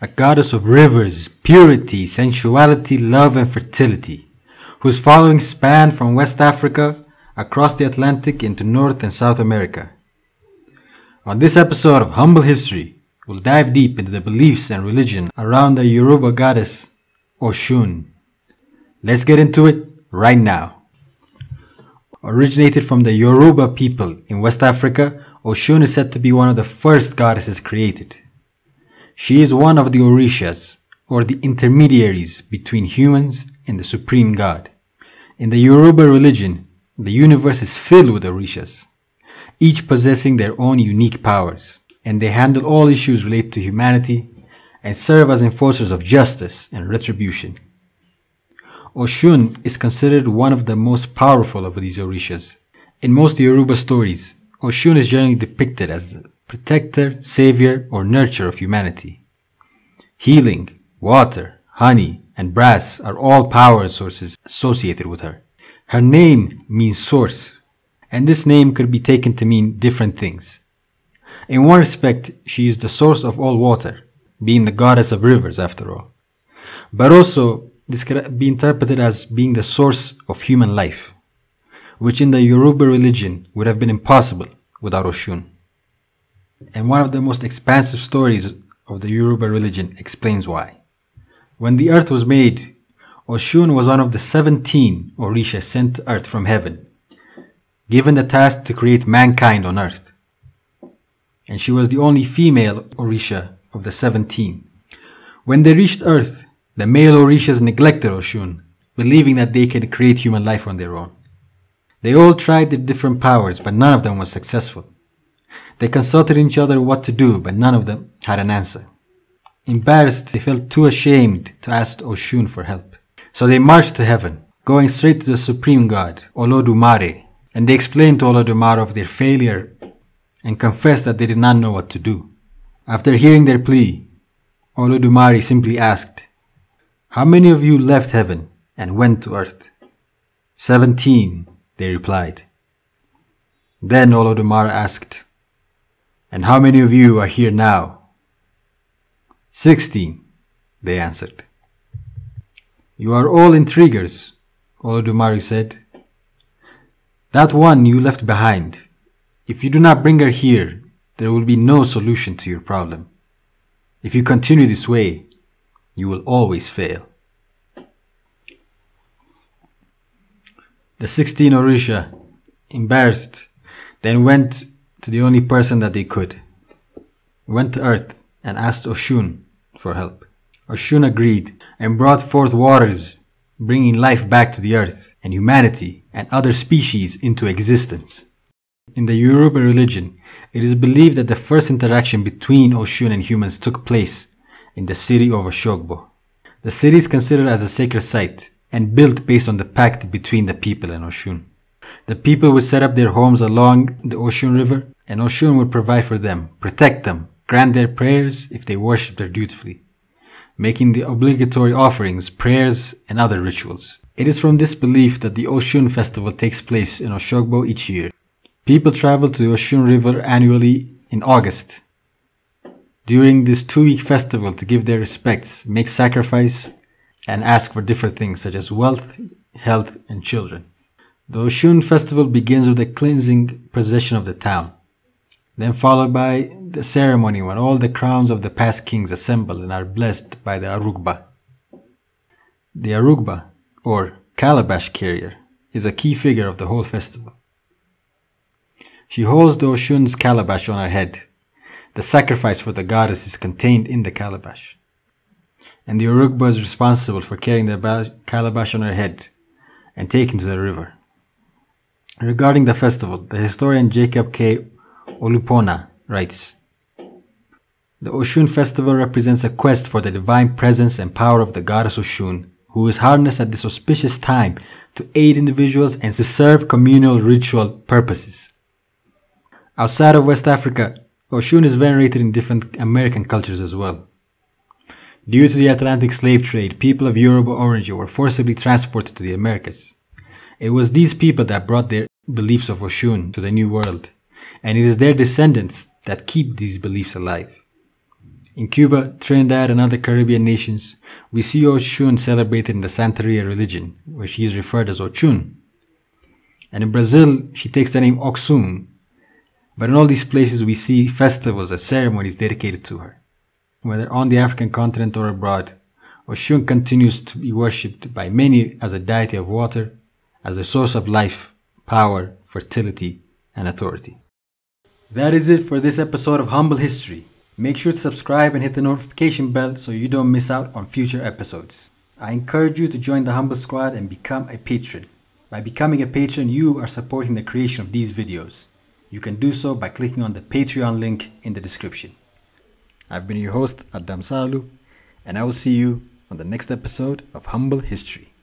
a goddess of rivers, purity, sensuality, love, and fertility, whose followings span from West Africa across the Atlantic into North and South America. On this episode of Humble History, we'll dive deep into the beliefs and religion around the Yoruba goddess Oshun. Let's get into it right now. Originated from the Yoruba people in West Africa, Oshun is said to be one of the first goddesses created. She is one of the Orishas, or the intermediaries between humans and the supreme god. In the Yoruba religion, the universe is filled with Orishas, each possessing their own unique powers, and they handle all issues related to humanity and serve as enforcers of justice and retribution. Oshun is considered one of the most powerful of these Orishas. In most Yoruba stories, Oshun is generally depicted as the protector, savior, or nurturer of humanity. Healing, water, honey, and brass are all power sources associated with her. Her name means source, and this name could be taken to mean different things. In one respect, she is the source of all water, being the goddess of rivers after all. But also, this could be interpreted as being the source of human life, which in the Yoruba religion would have been impossible without Oshun. And one of the most expansive stories of the Yoruba religion explains why. When the earth was made, Oshun was one of the 17 Orishas sent to earth from heaven, given the task to create mankind on earth. And she was the only female Orisha of the 17. When they reached earth, the male Orishas neglected Oshun, believing that they could create human life on their own. They all tried their different powers, but none of them was successful. They consulted each other what to do, but none of them had an answer. Embarrassed, they felt too ashamed to ask Oshun for help. So they marched to heaven, going straight to the supreme god, Olodumare, and they explained to Olodumare of their failure and confessed that they did not know what to do. After hearing their plea, Olodumare simply asked, "How many of you left heaven and went to earth?" 17, they replied. Then Olodumare asked, "And how many of you are here now?" 16, they answered. "You are all intriguers," Olodumare said. "That one you left behind. If you do not bring her here, there will be no solution to your problem. If you continue this way, you will always fail." The 16 Orisha, embarrassed, then went to the only person that they could. Went to earth and asked Oshun for help. Oshun agreed and brought forth waters, bringing life back to the earth and humanity and other species into existence. In the Yoruba religion, it is believed that the first interaction between Oshun and humans took place in the city of Oshogbo. The city is considered as a sacred site and built based on the pact between the people and Oshun. The people would set up their homes along the Oshun River, and Oshun would provide for them, protect them, grant their prayers if they worshipped her dutifully, making the obligatory offerings, prayers, and other rituals. It is from this belief that the Oshun festival takes place in Oshogbo each year. People travel to the Oshun River annually in August during this 2-week festival to give their respects, make sacrifice, and ask for different things such as wealth, health, and children. The Oshun festival begins with the cleansing procession of the town, then followed by the ceremony when all the crowns of the past kings assemble and are blessed by the Arugba. The Arugba, or calabash carrier, is a key figure of the whole festival. She holds the Oshun's calabash on her head. The sacrifice for the goddess is contained in the calabash, and the Arugba is responsible for carrying the calabash on her head and taken to the river. Regarding the festival, the historian Jacob K. Olupona writes, "The Oshun festival represents a quest for the divine presence and power of the goddess Oshun, who is harnessed at this auspicious time to aid individuals and to serve communal ritual purposes." Outside of West Africa, Oshun is venerated in different American cultures as well. Due to the Atlantic slave trade, people of Yoruba origin were forcibly transported to the Americas. It was these people that brought their beliefs of Oshun to the New World, and it is their descendants that keep these beliefs alive. In Cuba, Trinidad, and other Caribbean nations, we see Oshun celebrated in the Santeria religion, where she is referred as Oshun. And in Brazil, she takes the name Oxum. But in all these places, we see festivals and ceremonies dedicated to her. Whether on the African continent or abroad, Oshun continues to be worshipped by many as a deity of water, as a source of life, power, fertility, and authority. That is it for this episode of Humble History. Make sure to subscribe and hit the notification bell so you don't miss out on future episodes. I encourage you to join the Humble Squad and become a patron. By becoming a patron, you are supporting the creation of these videos. You can do so by clicking on the Patreon link in the description. I've been your host, Adam Salu, and I will see you on the next episode of Humble History.